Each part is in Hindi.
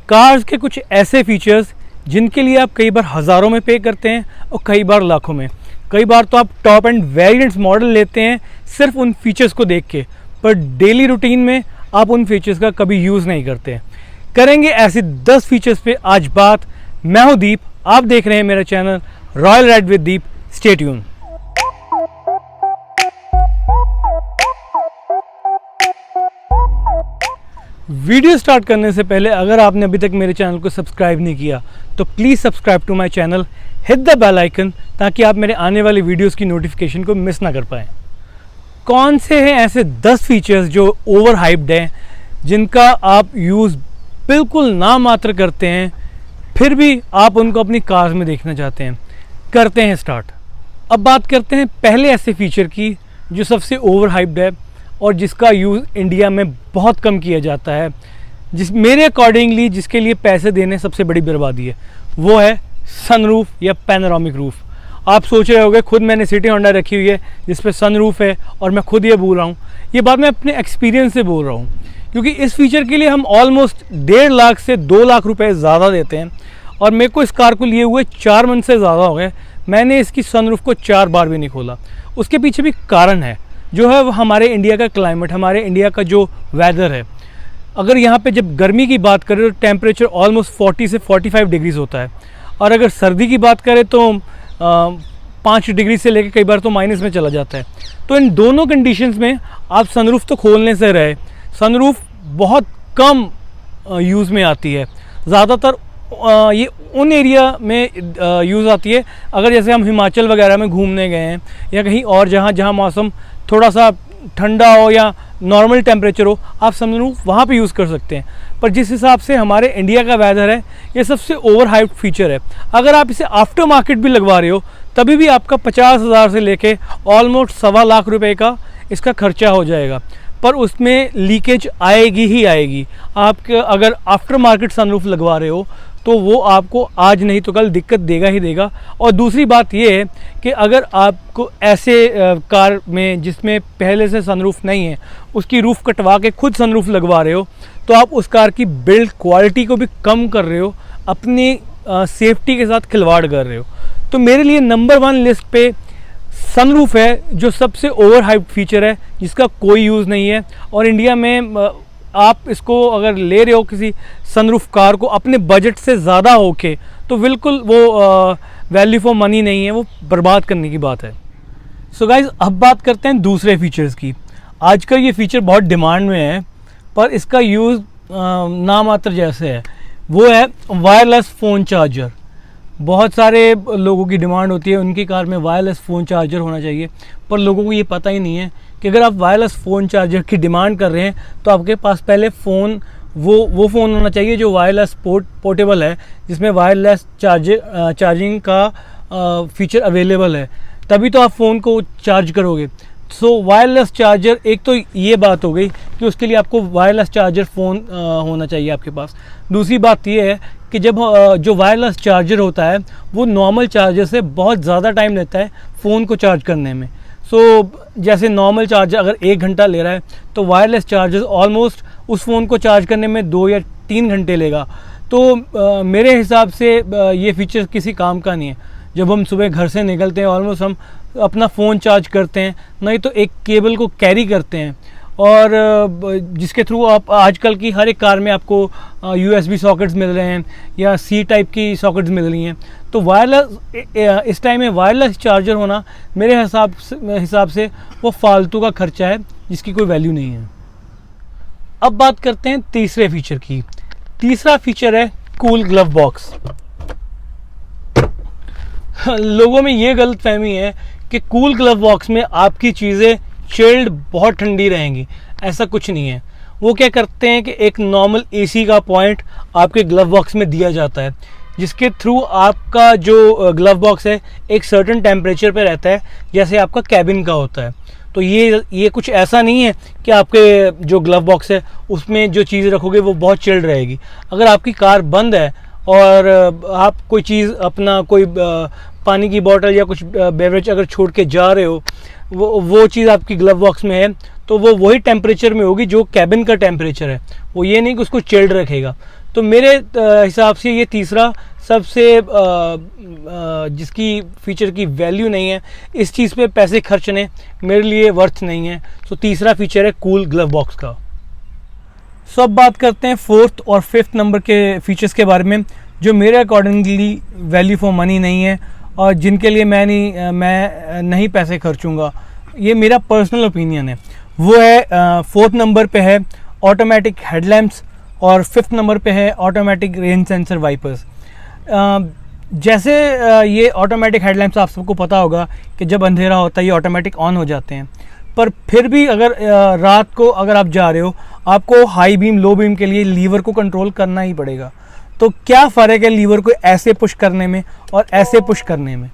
कार्स के कुछ ऐसे फीचर्स जिनके लिए आप कई बार हज़ारों में पे करते हैं और कई बार लाखों में। कई बार तो आप टॉप एंड वेरिएंट्स मॉडल लेते हैं सिर्फ उन फीचर्स को देख के, पर डेली रूटीन में आप उन फीचर्स का कभी यूज़ नहीं करते। करेंगे ऐसे 10 फीचर्स पे आज बात। मैं हूं दीप, आप देख रहे हैं मेरा channel royal ride with Deep. Stay tune. Video start करने से पहले अगर आपने अभी तक मेरे चैनल को सब्सक्राइब नहीं किया तो please subscribe to my channel, hit the bell icon, ताकि आप मेरे आने वाली वीडियोस की नोटिफिकेशन को मिस ना कर पाएँ। कौन से हैं ऐसे 10 फीचर्स जो ओवर हाइप्ड हैं, जिनका आप यूज़ बिल्कुल नामात्र करते हैं, फिर भी आप उनको अपनी कार्स में देखना चाहते हैं। करते हैं स्टार्ट। अब बात करते हैं पहले ऐसे फीचर की जो सबसे ओवर हाइप्ड है और जिसका यूज़ इंडिया में बहुत कम किया जाता है, मेरे अकॉर्डिंगली जिसके लिए पैसे देने सबसे बड़ी बर्बादी है, वो है सनरूफ या पैनोरामिक रूफ। आप सोच रहे होंगे खुद मैंने सिटी होंडा रखी हुई है जिस पे सनरूफ है और मैं खुद ये बोल रहा हूँ। ये बात मैं अपने एक्सपीरियंस से बोल रहा हूँ, क्योंकि इस फीचर के लिए हम ऑलमोस्ट 1.5 लाख से 2 लाख रुपए ज़्यादा देते हैं और मेरे को इस कार को लिए हुए 4 मंथ से ज़्यादा हो गए। मैंने इसकी सनरूफ को 4 बार भी नहीं खोला। उसके पीछे भी कारण है, जो है वो हमारे इंडिया का क्लाइमेट, हमारे इंडिया का जो वेदर है। अगर यहाँ पे जब गर्मी की बात करें तो टेम्परेचर ऑलमोस्ट 40 से 45 डिग्रीज होता है, और अगर सर्दी की बात करें तो 5 डिग्री से लेकर कई बार तो माइनस में चला जाता है। तो इन दोनों कंडीशंस में आप सनरूफ तो खोलने से रहे। सनरूफ बहुत कम यूज़ में आती है, ज़्यादातर ये उन एरिया में यूज़ आती है अगर जैसे हम हिमाचल वगैरह में घूमने गए हैं या कहीं और जहाँ मौसम थोड़ा सा ठंडा हो या नॉर्मल टेम्परेचर हो, आप सनरूफ वहाँ पे यूज़ कर सकते हैं। पर जिस हिसाब से हमारे इंडिया का वेदर है, ये सबसे ओवर हाइप्ड फीचर है। अगर आप इसे आफ्टर मार्केट भी लगवा रहे हो तभी भी आपका 50,000 से लेके ऑलमोस्ट 1.25 लाख रुपए का इसका खर्चा हो जाएगा, पर उसमें लीकेज आएगी ही आएगी। आप अगर आफ्टर मार्केट सनरूफ लगवा रहे हो तो वो आपको आज नहीं तो कल दिक्कत देगा ही देगा। और दूसरी बात ये है कि अगर आपको ऐसे कार में जिसमें पहले से सनरूफ नहीं है, उसकी रूफ़ कटवा के खुद सनरूफ लगवा रहे हो, तो आप उस कार की बिल्ड क्वालिटी को भी कम कर रहे हो, अपनी सेफ्टी के साथ खिलवाड़ कर रहे हो। तो मेरे लिए नंबर 1 लिस्ट पे सनरूफ है, जो सबसे ओवर हाइप्ड फीचर है, जिसका कोई यूज़ नहीं है। और इंडिया में आप इसको अगर ले रहे हो किसी सनरूफ कार को अपने बजट से ज़्यादा होके, तो बिल्कुल वो वैल्यू फॉर मनी नहीं है, वो बर्बाद करने की बात है। सो गाइज, अब बात करते हैं दूसरे फीचर्स की। आजकल ये फीचर बहुत डिमांड में है, पर इसका यूज़ नामात्र जैसे है। वो है वायरलेस फ़ोन चार्जर। बहुत सारे लोगों की डिमांड होती है उनकी कार में वायरलेस फ़ोन चार्जर होना चाहिए, पर लोगों को ये पता ही नहीं है कि अगर आप वायरलेस फ़ोन चार्जर की डिमांड कर रहे हैं तो आपके पास पहले फ़ोन वो फ़ोन होना चाहिए जो वायरलेस पोर्टेबल है, जिसमें वायरलेस चार्जिंग का फीचर अवेलेबल है, तभी तो आप फ़ोन को चार्ज करोगे। सो वायरलेस चार्जर, एक तो ये बात हो गई कि उसके लिए आपको वायरलेस चार्जर फ़ोन होना चाहिए आपके पास। दूसरी बात ये है कि जब जो वायरलेस चार्जर होता है वो नॉर्मल चार्जर से बहुत ज़्यादा टाइम लेता है फ़ोन को चार्ज करने में। जैसे नॉर्मल चार्जर अगर 1 घंटा ले रहा है तो वायरलेस चार्जर ऑलमोस्ट उस फ़ोन को चार्ज करने में 2 या 3 घंटे लेगा। तो मेरे हिसाब से ये फीचर किसी काम का नहीं है। जब हम सुबह घर से निकलते हैं ऑलमोस्ट हम अपना फ़ोन चार्ज करते हैं, नहीं तो एक केबल को कैरी करते हैं, और जिसके थ्रू आप आजकल की हर एक कार में आपको USB सॉकेट्स मिल रहे हैं या C टाइप की सॉकेट्स मिल रही हैं। तो वायरलेस इस टाइम में वायरलेस चार्जर होना मेरे हिसाब से वो फालतू का खर्चा है जिसकी कोई वैल्यू नहीं है। अब बात करते हैं तीसरे फीचर की। तीसरा फीचर है कूल ग्लव बॉक्स। लोगों में ये गलतफहमी है कि कूल ग्लव बॉक्स में आपकी चीज़ें चिल्ड बहुत ठंडी रहेंगी। ऐसा कुछ नहीं है। वो क्या करते हैं कि एक नॉर्मल AC का पॉइंट आपके ग्लव बॉक्स में दिया जाता है, जिसके थ्रू आपका जो ग्लव बॉक्स है एक सर्टेन टेम्परेचर पे रहता है, जैसे आपका कैबिन का होता है। तो ये कुछ ऐसा नहीं है कि आपके जो ग्लव बॉक्स है उसमें जो चीज़ रखोगे वो बहुत चिल्ड रहेगी। अगर आपकी कार बंद है और आप कोई चीज़ अपना कोई पानी की बोतल या कुछ बेवरेज अगर छोड़ के जा रहे हो, वो चीज़ आपकी ग्लव बॉक्स में है, तो वो वही टेम्परेचर में होगी जो कैबिन का टेम्परेचर है। वो ये नहीं कि उसको चिल्ड रखेगा। तो मेरे हिसाब से ये तीसरा सबसे जिसकी फीचर की वैल्यू नहीं है, इस चीज़ पे पैसे खर्चने मेरे लिए वर्थ नहीं है। तो तीसरा फीचर है कूल ग्लव बॉक्स का। सो अब बात करते हैं फोर्थ और फिफ्थ नंबर के फीचर्स के बारे में, जो मेरे अकॉर्डिंगली वैल्यू फॉर मनी नहीं है और जिनके लिए मैं नहीं पैसे खर्चूंगा। ये मेरा पर्सनल ओपिनियन है। वो है फोर्थ नंबर पे है ऑटोमेटिक हेडलैम्प्स और फिफ्थ नंबर पे है ऑटोमेटिक रेन सेंसर वाइपर्स। जैसे ये ऑटोमेटिक हेडलैम्प्स आप सबको पता होगा कि जब अंधेरा होता है ये ऑटोमेटिक ऑन हो जाते हैं, पर फिर भी अगर रात को अगर आप जा रहे हो, आपको हाई बीम लो बीम के लिए लीवर को कंट्रोल करना ही पड़ेगा। तो क्या फ़र्क है लीवर को ऐसे पुश करने में और ऐसे पुश करने में?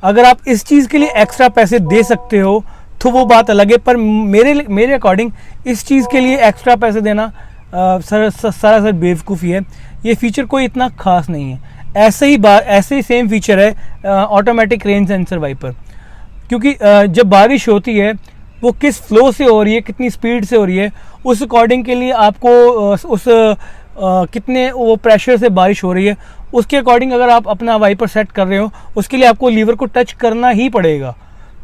अगर आप इस चीज़ के लिए एक्स्ट्रा पैसे दे सकते हो तो वो बात अलग है, पर मेरे अकॉर्डिंग इस चीज़ के लिए एक्स्ट्रा पैसे देना सरासर बेवकूफ़ी है। ये फीचर कोई इतना खास नहीं है। ऐसे ही सेम फीचर है ऑटोमेटिक रेन सेंसर वाइपर, क्योंकि जब बारिश होती है वो किस फ्लो से हो रही है, कितनी स्पीड से हो रही है, उस अकॉर्डिंग के लिए आपको कितने वो प्रेशर से बारिश हो रही है उसके अकॉर्डिंग अगर आप अपना वाइपर सेट कर रहे हो, उसके लिए आपको लीवर को टच करना ही पड़ेगा।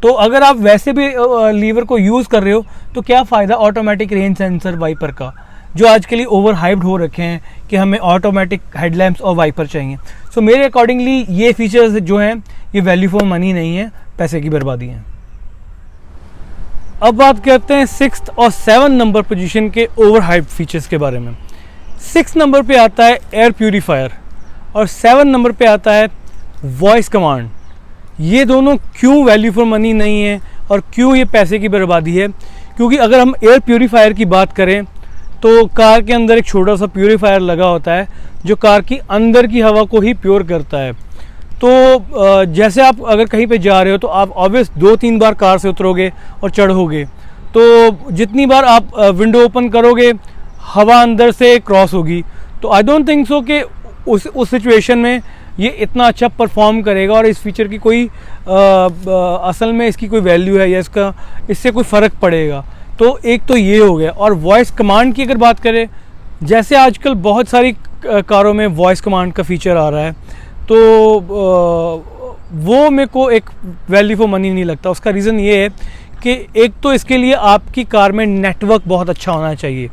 तो अगर आप वैसे भी लीवर को यूज़ कर रहे हो तो क्या फ़ायदा ऑटोमेटिक रेन सेंसर वाइपर का, जो आज के लिए ओवर हाइप्ड हो रखे हैं कि हमें ऑटोमेटिक हेडलैम्प्स और वाइपर चाहिए। सो मेरे अकॉर्डिंगली ये फीचर्स जो हैं ये वैल्यू फॉर मनी नहीं है, पैसे की बर्बादी है। अब बात करते हैं सिक्स्थ और सेवन नंबर पोजीशन के ओवर हाइप्ड फीचर्स के बारे में। 6 नंबर पे आता है एयर प्यूरीफायर और 7 नंबर पे आता है वॉइस कमांड। ये दोनों क्यों वैल्यू फॉर मनी नहीं है और क्यों ये पैसे की बर्बादी है? क्योंकि अगर हम एयर प्यूरीफायर की बात करें तो कार के अंदर एक छोटा सा प्यूरीफायर लगा होता है जो कार की अंदर की हवा को ही प्योर करता है। तो जैसे आप अगर कहीं पे जा रहे हो तो आप ऑब्वियस 2-3 बार कार से उतरोगे और चढ़ोगे, तो जितनी बार आप विंडो ओपन करोगे हवा अंदर से क्रॉस होगी। तो आई डोंट थिंक सो कि उस सिचुएशन में ये इतना अच्छा परफॉर्म करेगा और इस फीचर की कोई असल में इसकी कोई वैल्यू है या इससे कोई फ़र्क पड़ेगा। तो एक तो ये हो गया। और वॉइस कमांड की अगर बात करें, जैसे आजकल बहुत सारी कारों में वॉइस कमांड का फीचर आ रहा है, तो वो मेरे को एक वैल्यू फॉर मनी नहीं लगता। उसका रीज़न ये है कि एक तो इसके लिए आपकी कार में नेटवर्क बहुत अच्छा होना चाहिए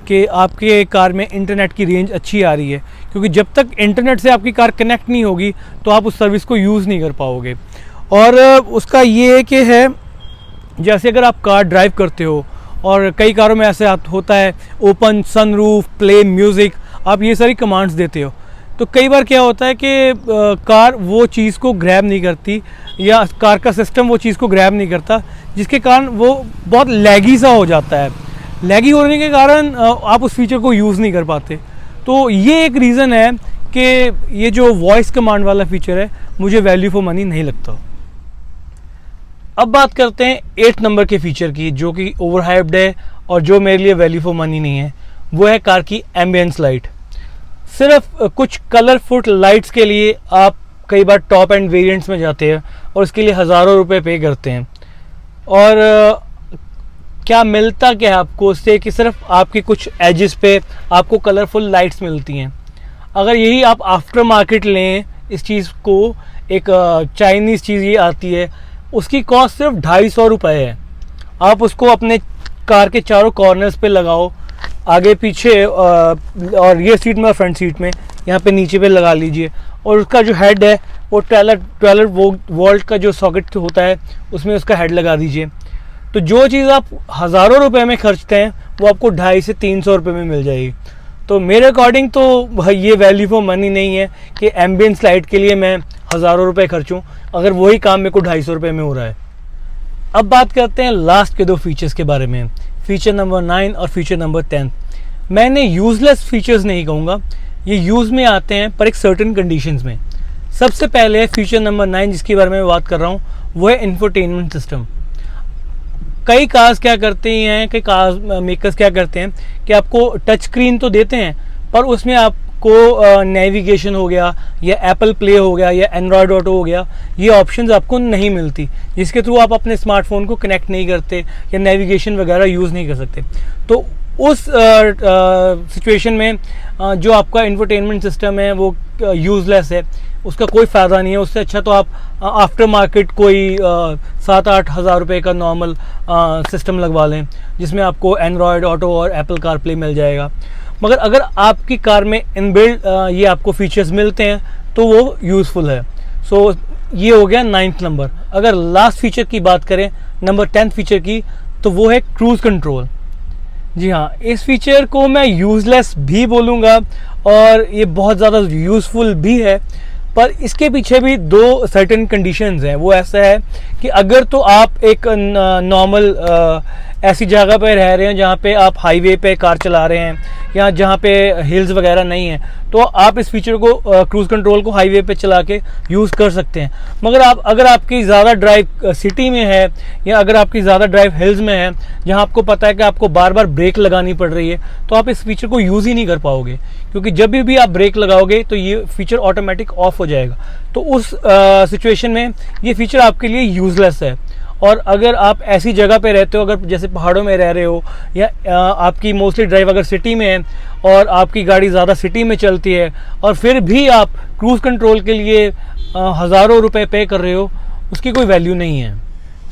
कि आपके कार में इंटरनेट की रेंज अच्छी आ रही है, क्योंकि जब तक इंटरनेट से आपकी कार कनेक्ट नहीं होगी तो आप उस सर्विस को यूज़ नहीं कर पाओगे। और उसका ये कि है जैसे अगर आप कार ड्राइव करते हो और कई कारों में ऐसे होता है ओपन सनरूफ, प्ले म्यूज़िक, आप ये सारी कमांड्स देते हो, तो कई बार क्या होता है कि कार वो चीज़ को ग्रैब नहीं करती या कार का सिस्टम वो चीज़ को ग्रैब नहीं करता, जिसके कारण वो बहुत लैगी सा हो जाता है। लैगी होने के कारण आप उस फीचर को यूज़ नहीं कर पाते। तो ये एक रीज़न है कि ये जो वॉइस कमांड वाला फीचर है मुझे वैल्यू फॉर मनी नहीं लगता। अब बात करते हैं 8 नंबर के फीचर की, जो कि ओवर हाइप्ड है और जो मेरे लिए वैल्यू फॉर मनी नहीं है। वो है कार की एम्बियंस लाइट। सिर्फ कुछ कलरफुल लाइट्स के लिए आप कई बार टॉप एंड वेरिएंट्स में जाते हैं और उसके लिए हज़ारों रुपए पे करते हैं, और क्या मिलता क्या है आपको उससे कि सिर्फ आपके कुछ एजेस पे आपको कलरफुल लाइट्स मिलती हैं। अगर यही आप आफ्टर मार्केट लें इस चीज़ को, एक चाइनीज़ चीज़ ये आती है, उसकी कॉस्ट सिर्फ 250 रुपये है। आप उसको अपने कार के चारों कॉर्नर्स पे लगाओ, आगे पीछे और ये सीट में और फ्रंट सीट में यहाँ पे नीचे पे लगा लीजिए, और उसका जो हेड है वो 12 वोल्ट का जो सॉकेट होता है उसमें उसका हेड लगा दीजिए। तो जो चीज़ आप हज़ारों रुपए में खर्चते हैं वो आपको 250 से 300 रुपये में मिल जाएगी। तो मेरे अकॉर्डिंग तो ये वैल्यू फॉर मनी नहीं है कि एम्बियंस लाइट के लिए मैं हज़ारों रुपए खर्चूँ, अगर वही काम मेरे को 250 रुपये में हो रहा है। अब बात करते हैं लास्ट के 2 फीचर्स के बारे में, फीचर नंबर 9 और फीचर नंबर 10। मैंने यूज़लेस फीचर्स नहीं कहूँगा, ये यूज़ में आते हैं पर एक सर्टेन कंडीशंस में। सबसे पहले है फीचर नंबर 9 जिसके बारे में मैं बात कर रहा हूँ, वो है इंफोटेनमेंट सिस्टम। कई कार्स क्या करते हैं, कई कार मेकर्स क्या करते हैं कि आपको टच स्क्रीन तो देते हैं पर उसमें आपको नेविगेशन हो गया या एप्पल प्ले हो गया या एंड्रॉयड ऑटो हो गया, ये ऑप्शंस आपको नहीं मिलती, जिसके थ्रू आप अपने स्मार्टफोन को कनेक्ट नहीं करते या नेविगेशन वगैरह यूज़ नहीं कर सकते। तो उस सिचुएशन में जो आपका इंफोटेनमेंट सिस्टम है वो यूज़लेस है, उसका कोई फ़ायदा नहीं है। उससे अच्छा तो आप आफ्टर मार्केट कोई 7-8 हज़ार रुपये का नॉर्मल सिस्टम लगवा लें, जिसमें आपको एंड्रॉयड ऑटो और एप्पल कारप्ले मिल जाएगा। मगर अगर आपकी कार में इनबिल्ट ये आपको फीचर्स मिलते हैं तो वो यूज़फुल है। सो ये हो गया 9th नंबर। अगर लास्ट फीचर की बात करें, नंबर 10th फीचर की, तो वो है क्रूज़ कंट्रोल। जी हाँ, इस फीचर को मैं यूज़लेस भी बोलूँगा और ये बहुत ज़्यादा यूज़फुल भी है, पर इसके पीछे भी दो सर्टेन कंडीशंस हैं। वो ऐसा है कि अगर तो आप एक नॉर्मल ऐसी जगह पे रह रहे हैं जहाँ पे आप हाईवे पे कार चला रहे हैं या जहाँ पे हिल्स वगैरह नहीं है, तो आप इस फीचर को क्रूज़ कंट्रोल को हाईवे पे चला के यूज़ कर सकते हैं। मगर अगर आपकी ज़्यादा ड्राइव सिटी में है या अगर आपकी ज़्यादा ड्राइव हिल्स में है जहाँ आपको पता है कि आपको बार बार ब्रेक लगानी पड़ रही है, तो आप इस फीचर को यूज़ ही नहीं कर पाओगे, क्योंकि जब भी आप ब्रेक लगाओगे तो ये फीचर ऑटोमेटिक ऑफ हो जाएगा। तो उस सिचुएशन में ये फीचर आपके लिए यूज़लेस है। और अगर आप ऐसी जगह पे रहते हो, अगर जैसे पहाड़ों में रह रहे हो या आपकी मोस्टली ड्राइव अगर सिटी में है और आपकी गाड़ी ज़्यादा सिटी में चलती है और फिर भी आप क्रूज़ कंट्रोल के लिए हज़ारों रुपए पे कर रहे हो, उसकी कोई वैल्यू नहीं है।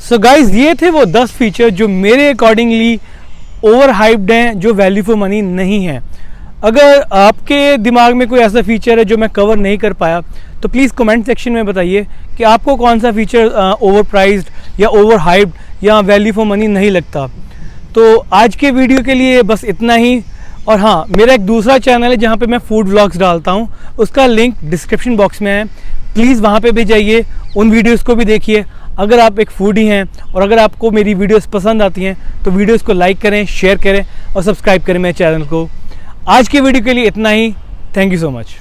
सो गाइज, ये थे वो 10 फीचर जो मेरे अकॉर्डिंगली ओवर हाइप्ड हैं, जो वैल्यू फॉर मनी नहीं है। अगर आपके दिमाग में कोई ऐसा फीचर है जो मैं कवर नहीं कर पाया, तो प्लीज़ कमेंट सेक्शन में बताइए कि आपको कौन सा फीचर ओवर प्राइज्ड या ओवर हाइप्ड या वैल्यू फॉर मनी नहीं लगता। तो आज के वीडियो के लिए बस इतना ही। और हाँ, मेरा एक दूसरा चैनल है जहाँ पे मैं फूड व्लॉग्स डालता हूँ, उसका लिंक डिस्क्रिप्शन बॉक्स में है। प्लीज़ वहाँ पे भी जाइए, उन वीडियोस को भी देखिए। अगर आप एक फूडी हैं और अगर आपको मेरी वीडियोस पसंद आती हैं तो वीडियोस को लाइक करें, शेयर करें और सब्सक्राइब करें मेरे चैनल को। आज की वीडियो के लिए इतना ही। Thank you so much.